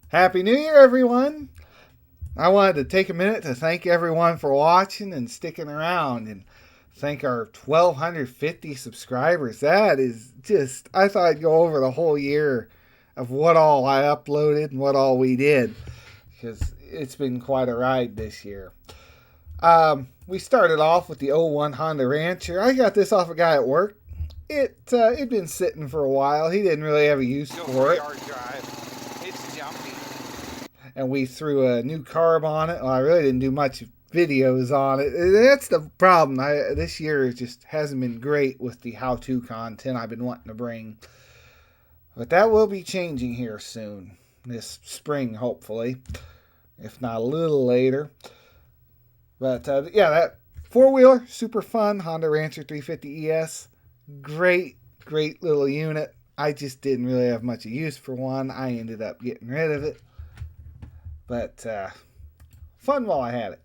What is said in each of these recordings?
Happy New Year, everyone! I wanted to take a minute to thank everyone for watching and sticking around and thank our 1,250 subscribers. That is just, I thought I'd go over the whole year of what all I uploaded and what all we did because it's been quite a ride this year. We started off with the '01 Honda Rancher. I got this off a guy at work. It'd been sitting for a while. He didn't really have a use for it. Drive. It's jumpy. And we threw a new carb on it. Well, I really didn't do much videos on it. That's the problem. This year just hasn't been great with the how-to content I've been wanting to bring. But that will be changing here soon. This spring, hopefully. If not a little later. But yeah, that four-wheeler, super fun. Honda Rancher 350 ES. Great little unit. I just didn't really have much use for one. I ended up getting rid of it. But fun while I had it.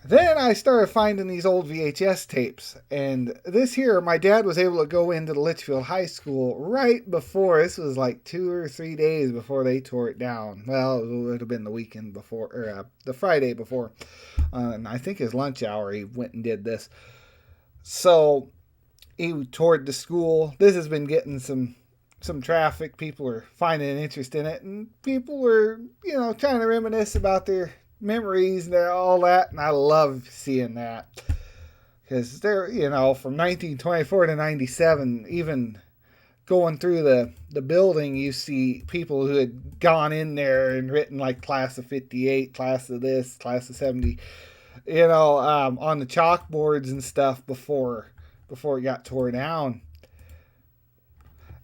Then I started finding these old VHS tapes. And this here, my dad was able to go into the Litchfield High School right before. This was like 2 or 3 days before they tore it down. Well, it would have been the weekend before, or the Friday before. And I think his lunch hour he went and did this. So he toured the school. This has been getting some traffic. People are finding an interest in it, and people were, trying to reminisce about their memories and all that, and I love seeing that because they're, from 1924 to 97, even going through the building, you see people who had gone in there and written like class of 58, class of this, class of 70, on the chalkboards and stuff before it got tore down.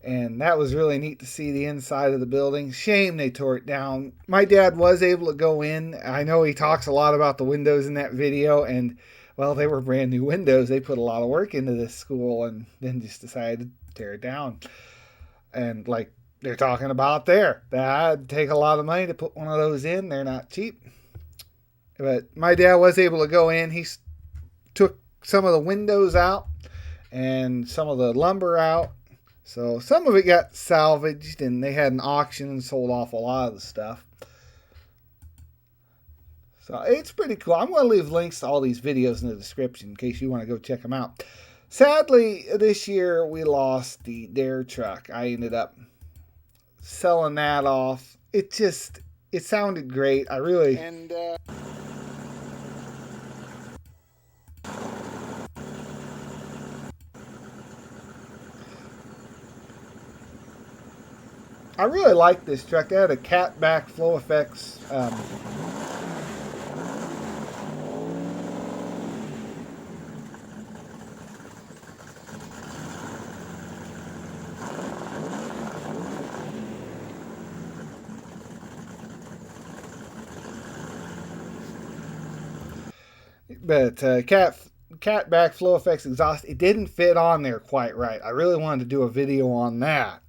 And that was really neat to see the inside of the building. Shame they tore it down. My dad was able to go in. I know he talks a lot about the windows in that video. And, well, they were brand new windows. They put a lot of work into this school and then just decided to tear it down. And like they're talking about there, that'd take a lot of money to put one of those in. They're not cheap. But my dad was able to go in. He took some of the windows out and some of the lumber out. So some of it got salvaged, and they had an auction and sold off a lot of the stuff. So it's pretty cool. I'm going to leave links to all these videos in the description in case you want to go check them out. Sadly, this year we lost the Dare truck. I ended up selling that off. It sounded great. I really liked this truck. It had a cat back flow effects. But cat back flow effects exhaust. It didn't fit on there quite right. I really wanted to do a video on that.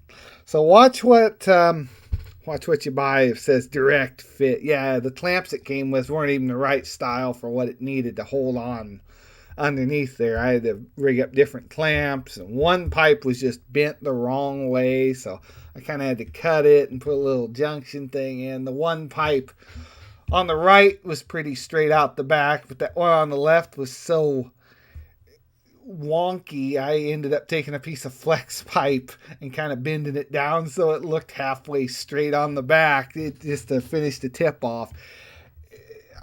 So watch what you buy. It says direct fit. Yeah, the clamps it came with weren't even the right style for what it needed to hold on underneath there. I had to rig up different clamps, and one pipe was just bent the wrong way, so I kind of had to cut it and put a little junction thing in. The one pipe on the right was pretty straight out the back, but that one on the left was so wonky, I ended up taking a piece of flex pipe and kind of bending it down so it looked halfway straight on the back, just to finish the tip off.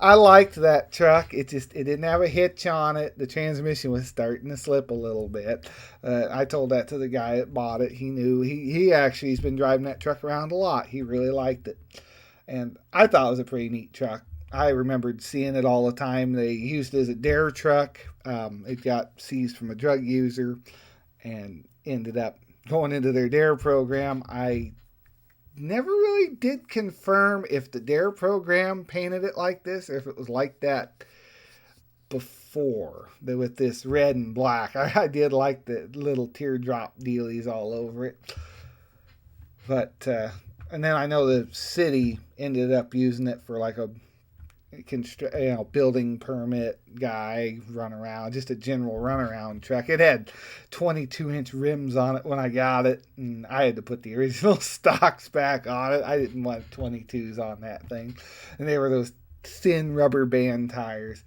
I liked that truck. It didn't have a hitch on it. The transmission was starting to slip a little bit. I told that to the guy that bought it. He knew. He actually has been driving that truck around a lot. He really liked it, and I thought it was a pretty neat truck. I remembered seeing it all the time. They used it as a dare truck. It got seized from a drug user and ended up going into their dare program. I never really did confirm if the dare program painted it like this or if it was like that before with this red and black. I did like the little teardrop dealies all over it. But and then I know the city ended up using it for like a building permit guy run around, just a general runaround truck. It had 22-inch rims on it when I got it, and I had to put the original stocks back on it. I didn't want 22s on that thing, and they were those thin rubber band tires.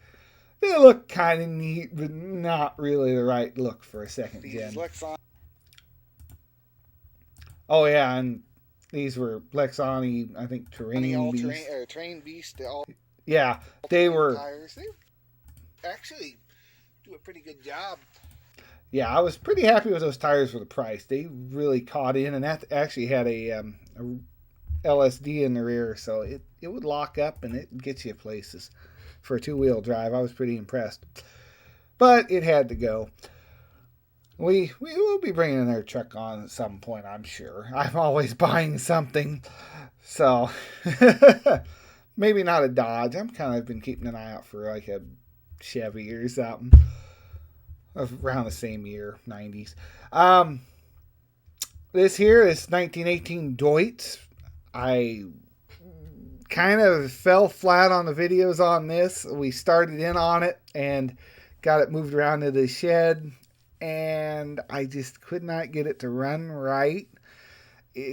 They look kind of neat, but not really the right look for a second gen. Oh yeah, and these were Lexani, I think, terrain beast. Terrain beast. Yeah, they were. Tires. They actually do a pretty good job. Yeah, I was pretty happy with those tires for the price. They really caught in, and that actually had a LSD in the rear, so it would lock up and it gets you places for a two-wheel drive. I was pretty impressed, but it had to go. We will be bringing another truck on at some point, I'm sure. I'm always buying something, so maybe not a Dodge. I'm kind of been keeping an eye out for like a Chevy or something around the same year, 90s. This here is 1918 Deutz. I kind of fell flat on the videos on this. We started in on it and got it moved around to the shed, and I just could not get it to run right.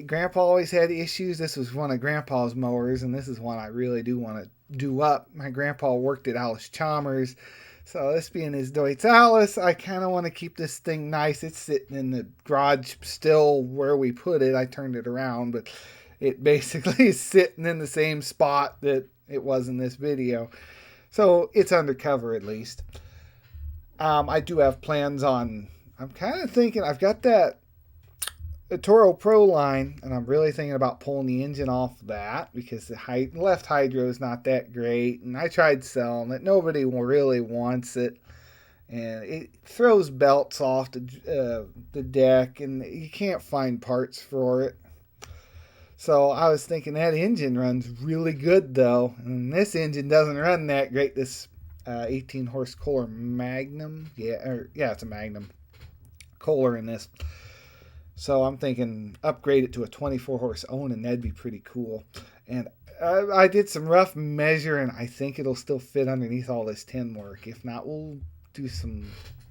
Grandpa always had issues. This was one of Grandpa's mowers, and this is one I really do want to do up. My grandpa worked at Allis Chalmers, so this being his Deutz Allis, I kind of want to keep this thing nice. It's sitting in the garage still where we put it. I turned it around, but it basically is sitting in the same spot that it was in this video. So it's undercover at least. I do have plans on, I'm kind of thinking, I've got that Toro Pro line, and I'm really thinking about pulling the engine off that because the left hydro is not that great, and I tried selling it. Nobody really wants it, and it throws belts off the deck, and you can't find parts for it. So I was thinking that engine runs really good, though, and this engine doesn't run that great. This 18 horse Kohler Magnum. Yeah, it's a Magnum Kohler in this. So I'm thinking upgrade it to a 24 horse own, and that'd be pretty cool. And I did some rough measuring. I think it'll still fit underneath all this tin work. If not, we'll do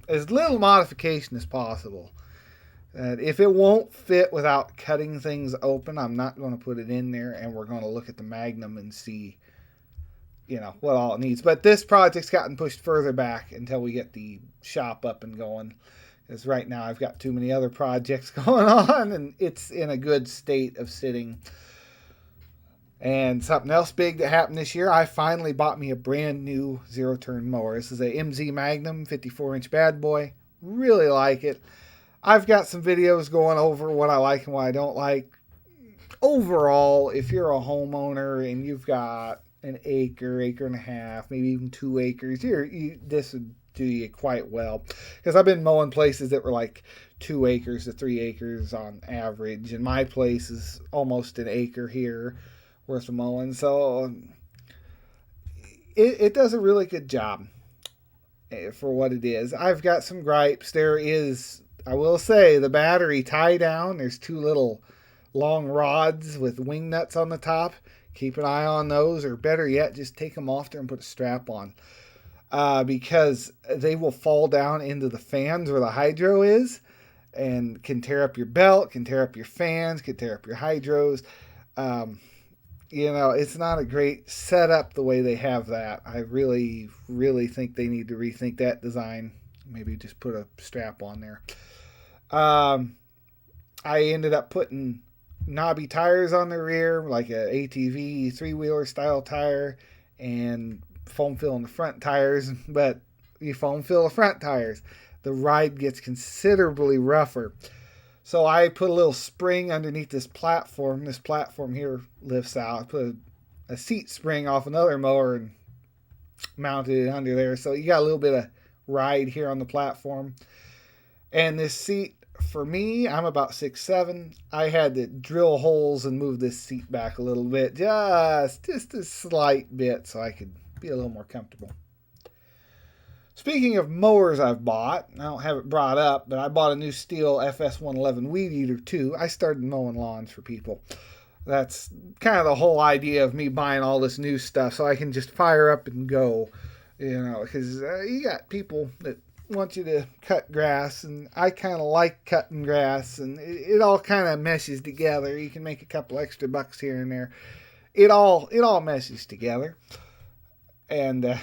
as little modification as possible. If it won't fit without cutting things open, I'm not going to put it in there, and we're going to look at the Magnum and see what all it needs. But this project's gotten pushed further back until we get the shop up and going, because right now I've got too many other projects going on, and it's in a good state of sitting. And something else big that happened this year, I finally bought me a brand new zero-turn mower. This is a MZ Magnum 54-inch bad boy. Really like it. I've got some videos going over what I like and what I don't like. Overall, if you're a homeowner and you've got an acre and a half, maybe even 2 acres, this would do you quite well. Because I've been mowing places that were like 2 acres to 3 acres on average, and my place is almost an acre here worth of mowing. So it does a really good job for what it is. I've got some gripes. There is, I will say, the battery tie down. There's 2 little long rods with wing nuts on the top. Keep an eye on those, or better yet, just take them off there and put a strap on. Because they will fall down into the fans where the hydro is and can tear up your belt, can tear up your fans, can tear up your hydros. It's not a great setup the way they have that. I really, really think they need to rethink that design. Maybe just put a strap on there. I ended up putting knobby tires on the rear, like a ATV 3-wheeler style tire, and foam fill in the front tires. But you foam fill the front tires, the ride gets considerably rougher. So I put a little spring underneath this platform. This platform here lifts out. I put a seat spring off another mower and mounted it under there. So you got a little bit of ride here on the platform. And this seat, for me, I'm about 6'7". I had to drill holes and move this seat back a little bit, just a slight bit, so I could be a little more comfortable. Speaking of mowers I've bought, I don't have it brought up, but I bought a new Steel FS111 Weed Eater too. I started mowing lawns for people. That's kind of the whole idea of me buying all this new stuff, so I can just fire up and go, because you got people that want you to cut grass, and I kind of like cutting grass, and it all kind of meshes together. You can make a couple extra bucks here and there. It all meshes together, and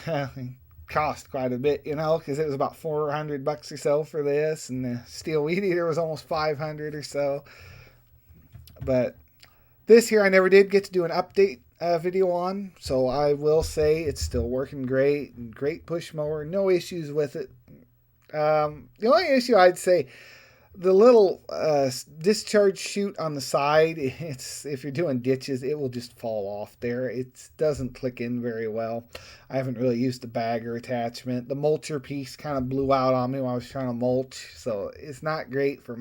cost quite a bit, because it was about $400 or so for this, and the steel weed eater was almost $500 or so. But this here I never did get to do an update video on, so I will say it's still working great, and great push mower, no issues with it. The only issue I'd say, the little discharge chute on the side, if you're doing ditches, it will just fall off there. It doesn't click in very well. I haven't really used the bagger attachment. The mulcher piece kind of blew out on me when I was trying to mulch, so it's not great for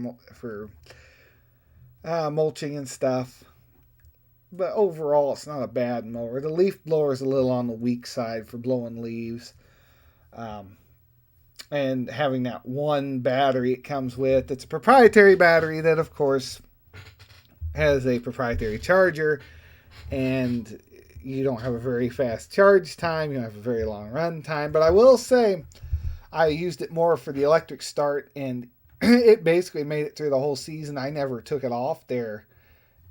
mulching and stuff. But overall, it's not a bad mower. The leaf blower is a little on the weak side for blowing leaves. And having that one battery it comes with, it's a proprietary battery that, of course, has a proprietary charger, and you don't have a very fast charge time. You don't have a very long run time. But I will say, I used it more for the electric start, and it basically made it through the whole season. I never took it off there,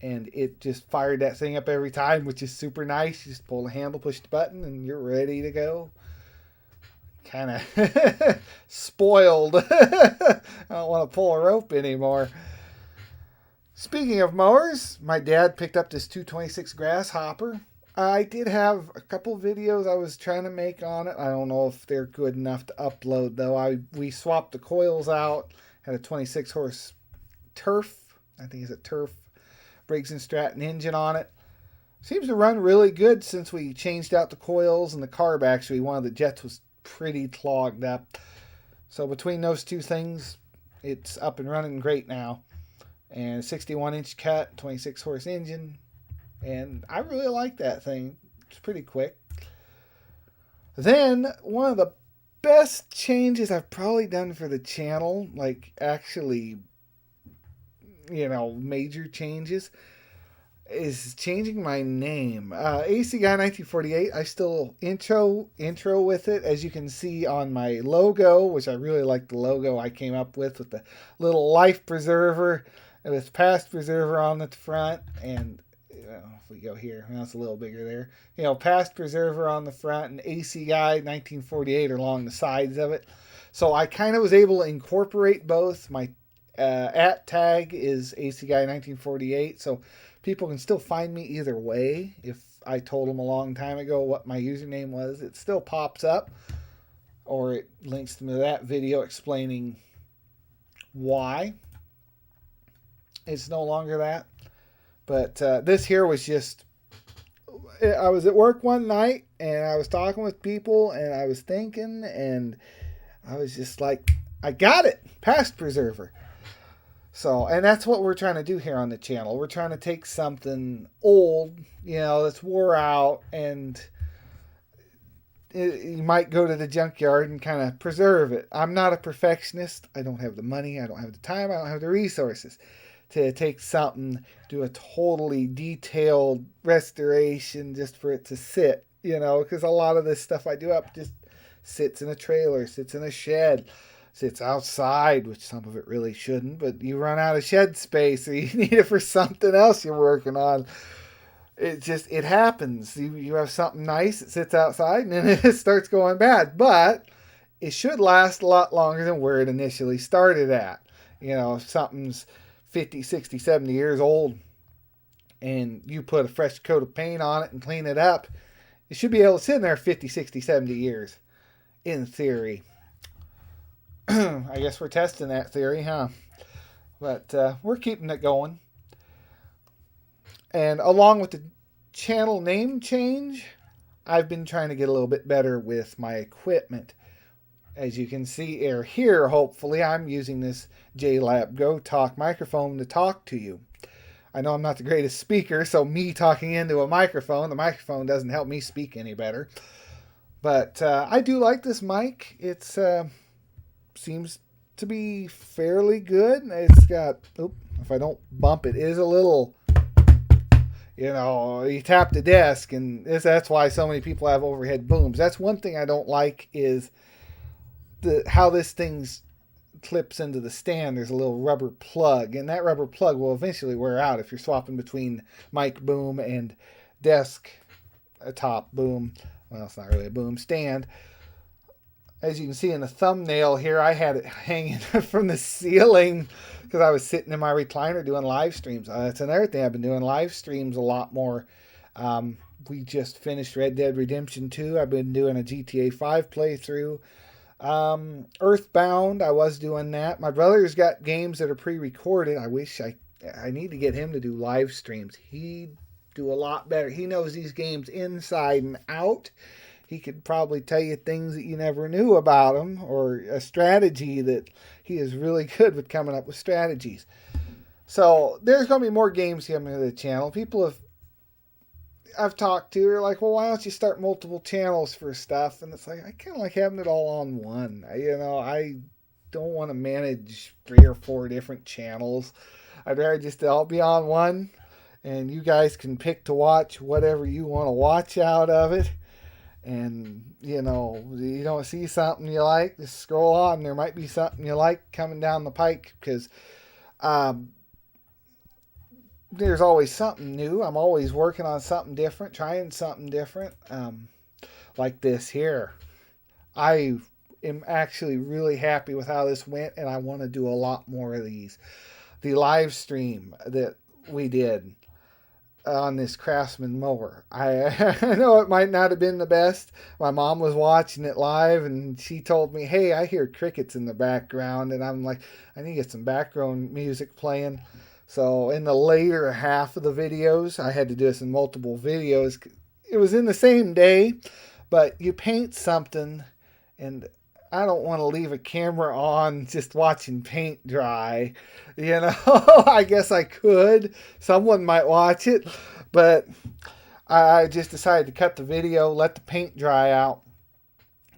and it just fired that thing up every time, which is super nice. You just pull the handle, push the button, and you're ready to go. Kind of spoiled. I don't want to pull a rope anymore. Speaking of mowers, my dad picked up this 226 grasshopper. I did have a couple videos I was trying to make on it. I don't know if they're good enough to upload, though. We swapped the coils out. Had a 26 horse turf. I think it's a turf Briggs & Stratton engine on it. Seems to run really good since we changed out the coils, and the carb, actually, one of the jets was pretty clogged up. So between those two things, it's up and running great now. And 61-inch cut, 26 horse engine, and I really like that thing. It's pretty quick. Then one of the best changes I've probably done for the channel, like actually, major changes, is changing my name. AC Guy 1948. I still intro with it, as you can see on my logo, which I really like the logo I came up with the little life preserver with past preserver on the front, and if we go here, now it's a little bigger there. Past preserver on the front and AC Guy 1948 along the sides of it. So I kind of was able to incorporate both. My at tag is AC Guy 1948, so people can still find me either way. If I told them a long time ago what my username was, it still pops up, or it links to that video explaining why it's no longer that. But this here was just, I was at work one night, and I was talking with people, and I was thinking, and I was just like, I got it, past preserver. So, and that's what we're trying to do here on the channel. We're trying to take something old, that's wore out, and you might go to the junkyard and kind of preserve it. I'm not a perfectionist. I don't have the money. I don't have the time. I don't have the resources to take something, do a totally detailed restoration just for it to sit, because a lot of this stuff I do up just sits in a trailer, sits in a shed, sits outside, which some of it really shouldn't, but you run out of shed space, or you need it for something else you're working on. It happens. You have something nice, it sits outside, and then it starts going bad. But it should last a lot longer than where it initially started at. If something's 50, 60, 70 years old, and you put a fresh coat of paint on it and clean it up, it should be able to sit in there 50, 60, 70 years, in theory. I guess we're testing that theory, huh? But we're keeping it going. And along with the channel name change, I've been trying to get a little bit better with my equipment. As you can see here, hopefully, I'm using this Jlab Go Talk microphone to talk to you. I know I'm not the greatest speaker, so me talking into a microphone, the microphone doesn't help me speak any better. But I do like this mic. It's seems to be fairly good. It's got, if I don't bump it, is a little, You tap the desk, and that's why so many people have overhead booms. That's one thing I don't like is how this thing's clips into the stand. There's a little rubber plug, and that rubber plug will eventually wear out if you're swapping between mic boom and desk top boom. Well, it's not really a boom stand. As you can see in the thumbnail here, I had it hanging from the ceiling because I was sitting in my recliner doing live streams. That's another thing. I've been doing live streams a lot more. We just finished Red Dead Redemption 2. I've been doing a GTA 5 playthrough. Earthbound, I was doing that. My brother's got games that are pre-recorded. I need to get him to do live streams. He'd do a lot better. He knows these games inside and out. He could probably tell you things that you never knew about him, or a strategy that he is really good with coming up with strategies. So there's going to be more games coming to the channel. People I've talked to are like, well, why don't you start multiple channels for stuff? And it's like, I kind of like having it all on one. I don't want to manage 3 or 4 different channels. I'd rather just all be on one, and you guys can pick to watch whatever you want to watch out of it. And, you don't see something you like, just scroll on. There might be something you like coming down the pike, because there's always something new. I'm always working on something different, trying something different. Like this here. I am actually really happy with how this went, and I want to do a lot more of these. The live stream that we did on this Craftsman mower. I know it might not have been the best. My mom was watching it live, and she told me, hey, I hear crickets in the background. And I'm like, I need to get some background music playing. So in the later half of the videos, I had to do this in multiple videos. It was in the same day, but you paint something, and I don't want to leave a camera on just watching paint dry. I guess I could. Someone might watch it. But I just decided to cut the video, let the paint dry out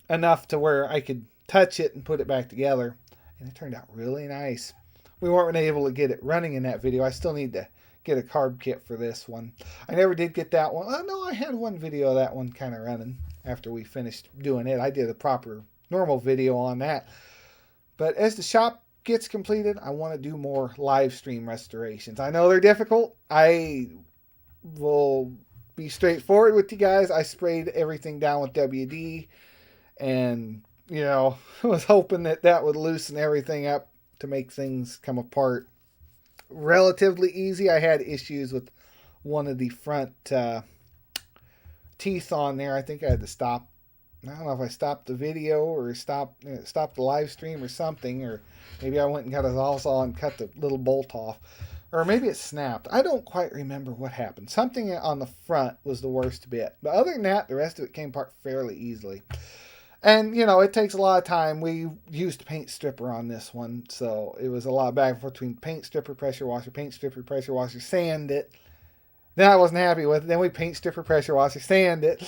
enough to where I could touch it and put it back together. And it turned out really nice. We weren't able to get it running in that video. I still need to get a carb kit for this one. I never did get that one. Oh, no, I had one video of that one kind of running after we finished doing it. I did a proper normal video on that. But as the shop gets completed, I want to do more live stream restorations. I know they're difficult. I will be straightforward with you guys. I sprayed everything down with WD, and was hoping that would loosen everything up to make things come apart relatively easy. I had issues with one of the front teeth on there. I think I had to stop. I don't know if I stopped the video or stopped the live stream or something, or maybe I went and got a saw and cut the little bolt off, or maybe it snapped. I don't quite remember what happened. Something on the front was the worst bit, but other than that, the rest of it came apart fairly easily. And it takes a lot of time. We used paint stripper on this one, so it was a lot back and forth between paint stripper, pressure washer, sand it. Then I wasn't happy with it. Then we paint stripper, pressure washer, sand it.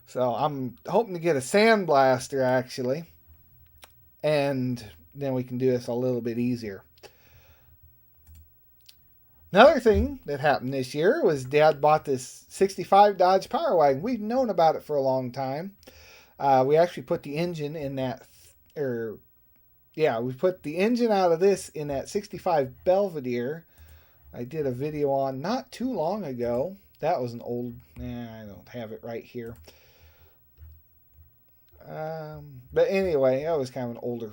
So I'm hoping to get a sandblaster, actually, and then we can do this a little bit easier. Another thing that happened this year was Dad bought this 65 Dodge Powerwagon. We've known about it for a long time. We actually put the engine in that, we put the engine out of this in that 65 Belvedere. I did a video on not too long ago. That was an old, I don't have it right here. But anyway, that was kind of an older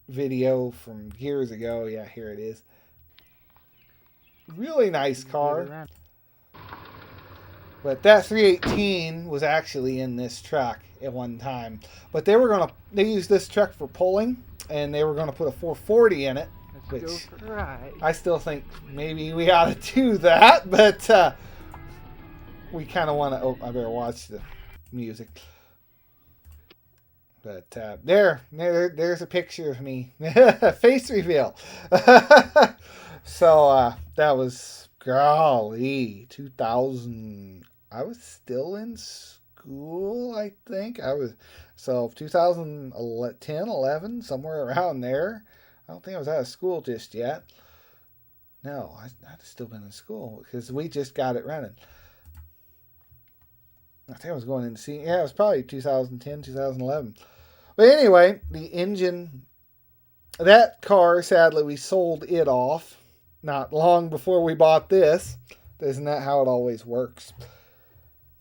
video from years ago. Yeah, here it is. Really nice car. But that 318 was actually in this truck at one time. But they used this truck for pulling, and they were gonna put a 440 in it. Which I still think maybe we ought to do that, but we kind of want to. Oh, I better watch the music. But there's a picture of me. Face reveal. So that was, golly, 2000. I was still in school, I think. 2010, 11, somewhere around there. I don't think I was out of school just yet. No, I'd still been in school because we just got it running. I think I was going into yeah, it was probably 2010, 2011. But anyway, the engine, that car, sadly, we sold it off not long before we bought this. Isn't that how it always works?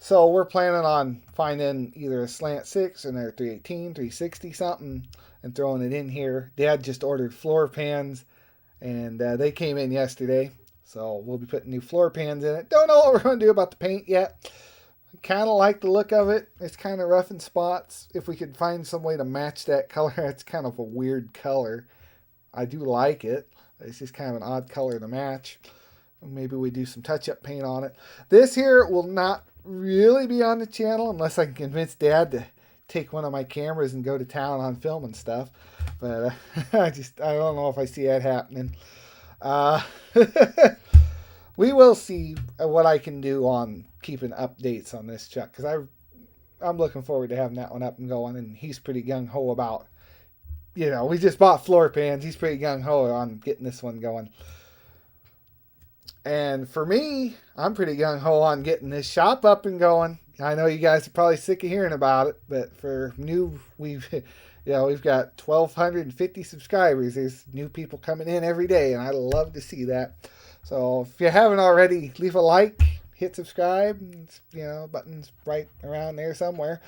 So we're planning on finding either a slant 6 or another 318, 360 something and throwing it in here. Dad just ordered floor pans and they came in yesterday. So we'll be putting new floor pans in it. Don't know what we're going to do about the paint yet. Kind of like the look of it. It's kind of rough in spots. If we could find some way to match that color, it's kind of a weird color. I do like it. It's just kind of an odd color to match. Maybe we do some touch-up paint on it. This here will not really be on the channel unless I can convince Dad to take one of my cameras and go to town on filming stuff. But I don't know if I see that happening. We will see what I can do on keeping updates on this truck because I'm looking forward to having that one up and going, and he's pretty gung-ho about, we just bought floor pans. He's pretty gung-ho on getting this one going. And for me, I'm pretty gung-ho on getting this shop up and going. I know you guys are probably sick of hearing about it, but for we've got 1,250 subscribers. There's new people coming in every day, and I love to see that. So if you haven't already, leave a like, hit subscribe. Buttons right around there somewhere.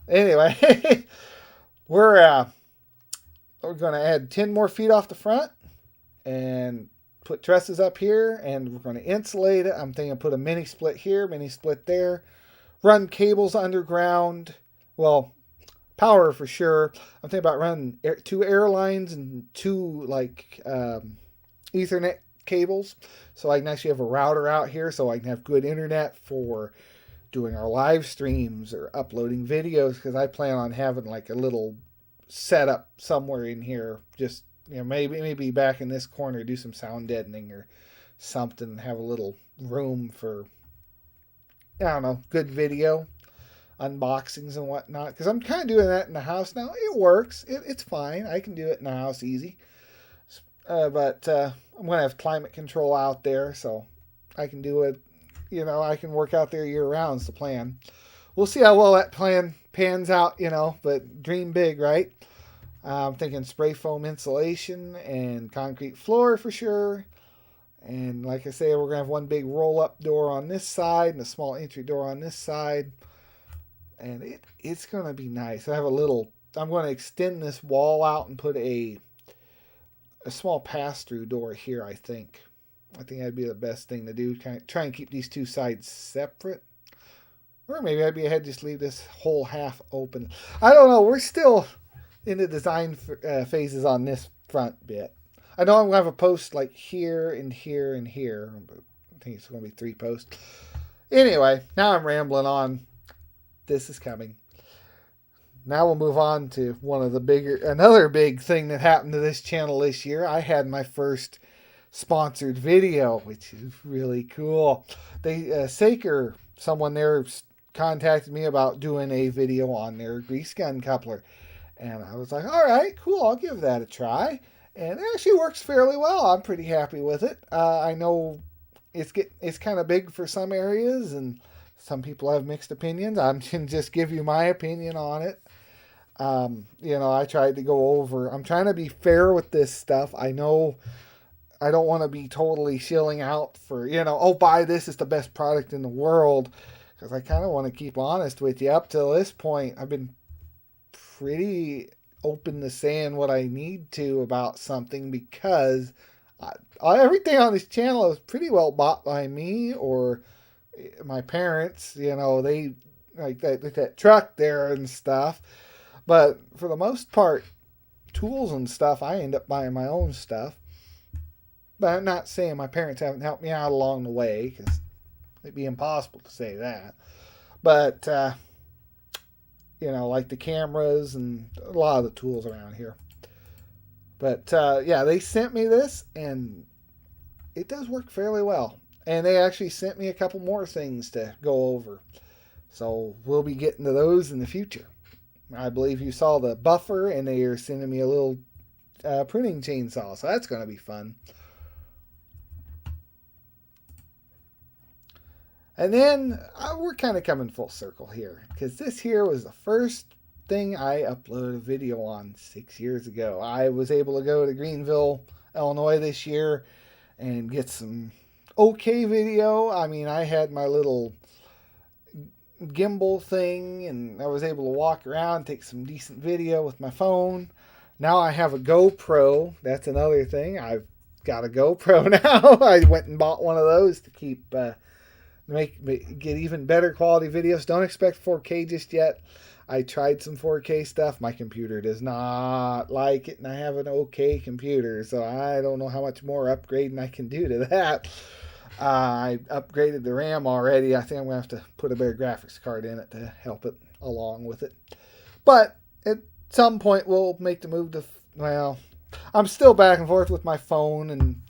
Anyway, we're going to add 10 more feet off the front and put trusses up here, and we're going to insulate it. I'm thinking put a mini split here, mini split there, run cables underground. Well, power for sure. I'm thinking about running 2 air lines and 2 Ethernet cables, so I can actually have a router out here so I can have good internet for doing our live streams or uploading videos, because I plan on having like a little setup somewhere in here, just maybe back in this corner, do some sound deadening or something, have a little room for, I don't know, good video unboxings and whatnot, because I'm kind of doing that in the house now. It works. It's fine. I can do it in the house easy. But I'm going to have climate control out there, so I can do it. I can work out there year round is the plan. We'll see how well that plan pans out, but dream big, right? I'm thinking spray foam insulation and concrete floor for sure. And like I say, we're going to have one big roll-up door on this side and a small entry door on this side. And it's going to be nice. I'm going to extend this wall out and put a small pass-through door here, I think. I think that'd be the best thing to do. Try and keep these 2 sides separate. Or maybe I'd be ahead just leave this whole half open. I don't know. We're still in the design phases on this front bit. I know I'm going to have a post like here and here and here. I think it's going to be 3 posts. Anyway, now I'm rambling on. This is coming. Now we'll move on to another big thing that happened to this channel this year. I had my first sponsored video, which is really cool. Saker, someone there contacted me about doing a video on their grease gun coupler. And I was like, all right, cool, I'll give that a try. And it actually works fairly well. I'm pretty happy with it. I know it's kind of big for some areas, and some people have mixed opinions. I can just give you my opinion on it. I tried to go over. I'm trying to be fair with this stuff. I know I don't want to be totally shilling out for, buy this, it's the best product in the world. Because I kind of want to keep honest with you. Up till this point, I've been pretty open to saying what I need to about something, because everything on this channel is pretty well bought by me or my parents. They like that truck there and stuff. But for the most part, tools and stuff, I end up buying my own stuff. But I'm not saying my parents haven't helped me out along the way, because it'd be impossible to say that. But, like the cameras and a lot of the tools around here. But, they sent me this, and it does work fairly well. And they actually sent me a couple more things to go over. So we'll be getting to those in the future. I believe you saw the buffer, and they are sending me a little pruning chainsaw. So that's going to be fun. And then we're kind of coming full circle here, because this here was the first thing I uploaded a video on 6 years ago. I was able to go to Greenville, Illinois this year and get some okay video. I mean, I had my little gimbal thing and I was able to walk around, take some decent video with my phone. Now I have a GoPro. That's another thing. I've got a GoPro now. I went and bought one of those to keep get even better quality videos. Don't expect 4K just yet. I tried some 4K stuff. My computer does not like it, and I have an okay computer, so I don't know how much more upgrading I can do to that. I upgraded the RAM already. I think I'm going to have to put a better graphics card in it to help it along with it. But at some point, we'll make the move to, well, I'm still back and forth with my phone and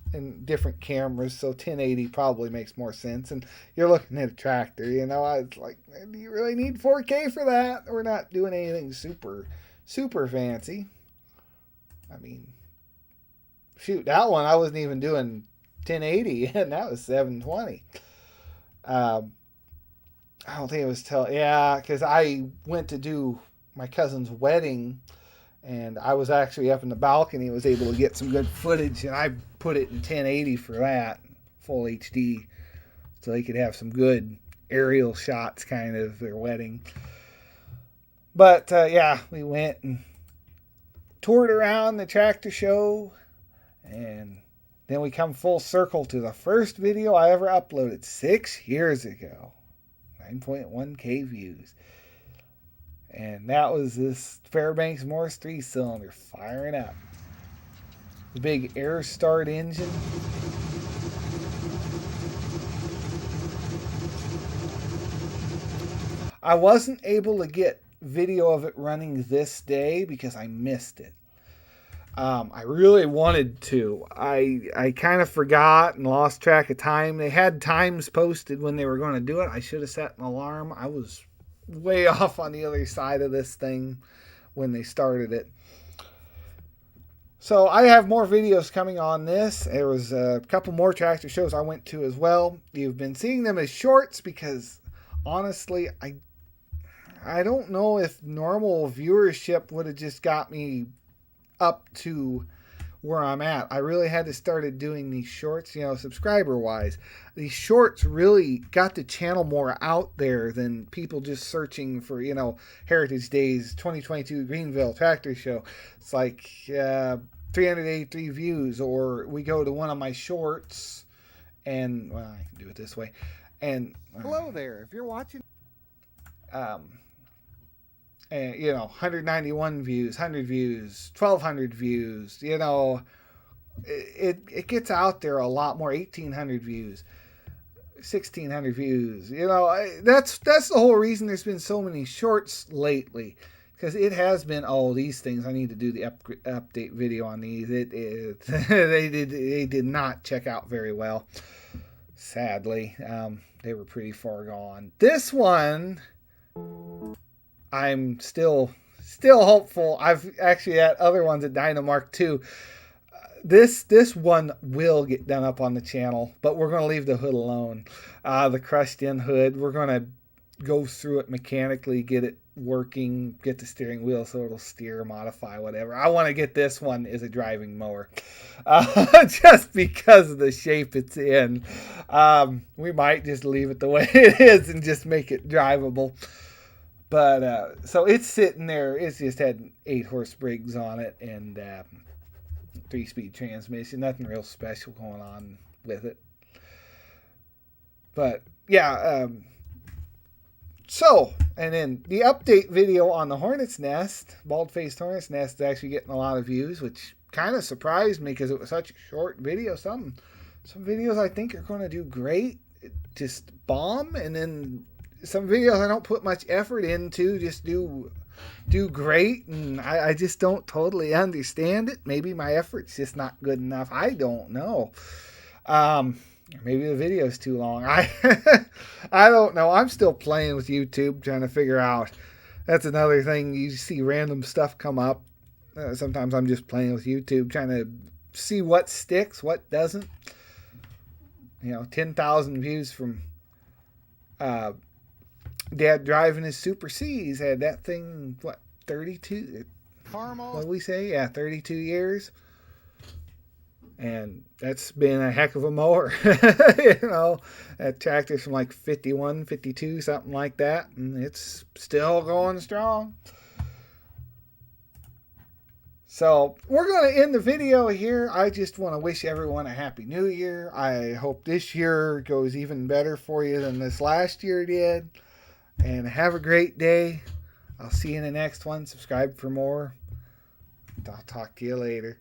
different cameras, so 1080 probably makes more sense. And you're looking at a tractor, you know, I was like, do you really need 4K for that? We're not doing anything super fancy. I mean, shoot, that one I wasn't even doing 1080 and that was 720. I don't think it was because I went to do my cousin's wedding and I was actually up in the balcony and was able to get some good footage, and I put it in 1080 for that, full HD, so they could have some good aerial shots kind of their wedding. But we went and toured around the tractor show, and then we come full circle to the first video I ever uploaded 6 years ago. 9.1K views. And that was this Fairbanks Morse 3-cylinder firing up. The big air start engine. I wasn't able to get video of it running this day because I missed it. I really wanted to. I kind of forgot and lost track of time. They had times posted when they were going to do it. I should have set an alarm. I was way off on the other side of this thing when they started it. So I have more videos coming on this. There was a couple more tractor shows I went to as well. You've been seeing them as shorts because honestly, I don't know if normal viewership would have just got me up to where I'm at. I really had to started doing these shorts, subscriber wise. These shorts really got the channel more out there than people just searching for, Heritage Days 2022 Greenville Tractor Show. It's like 383 views, or we go to one of my shorts and, well, I can do it this way. And hello there, if you're watching. And, 191 views, 100 views, 1,200 views, it gets out there a lot more. 1,800 views, 1,600 views. That's the whole reason there's been so many shorts lately, because it has been these things. I need to do the update video on these. They did not check out very well. Sadly, they were pretty far gone. This one, I'm still hopeful. I've actually had other ones at Dynamark too. This one will get done up on the channel, but we're going to leave the hood alone. The crushed in hood, we're going to go through it mechanically, get it working, get the steering wheel so it'll steer, modify, whatever. I want to get this one as a driving mower, just because of the shape it's in. We might just leave it the way it is and just make it drivable. But, so it's sitting there. It's just had 8-horse Briggs on it and 3-speed transmission. Nothing real special going on with it. But, yeah. And then the update video on the Hornet's Nest, bald-faced Hornet's Nest, is actually getting a lot of views, which kind of surprised me because it was such a short video. Some videos I think are going to do great, just bomb, and then some videos I don't put much effort into just do great, and I just don't totally understand it. Maybe my effort's just not good enough. I don't know. Maybe the video's too long. I don't know. I'm still playing with YouTube, trying to figure out. That's another thing. You see random stuff come up. Sometimes I'm just playing with YouTube, trying to see what sticks, what doesn't. 10,000 views from Dad driving his Super C's had that thing, what, 32? Caramel. What did we say? Yeah, 32 years. And that's been a heck of a mower. That tractor's from like 51, 52, something like that. And it's still going strong. So we're going to end the video here. I just want to wish everyone a happy new year. I hope this year goes even better for you than this last year did. And have a great day. I'll see you in the next one. Subscribe for more. I'll talk to you later.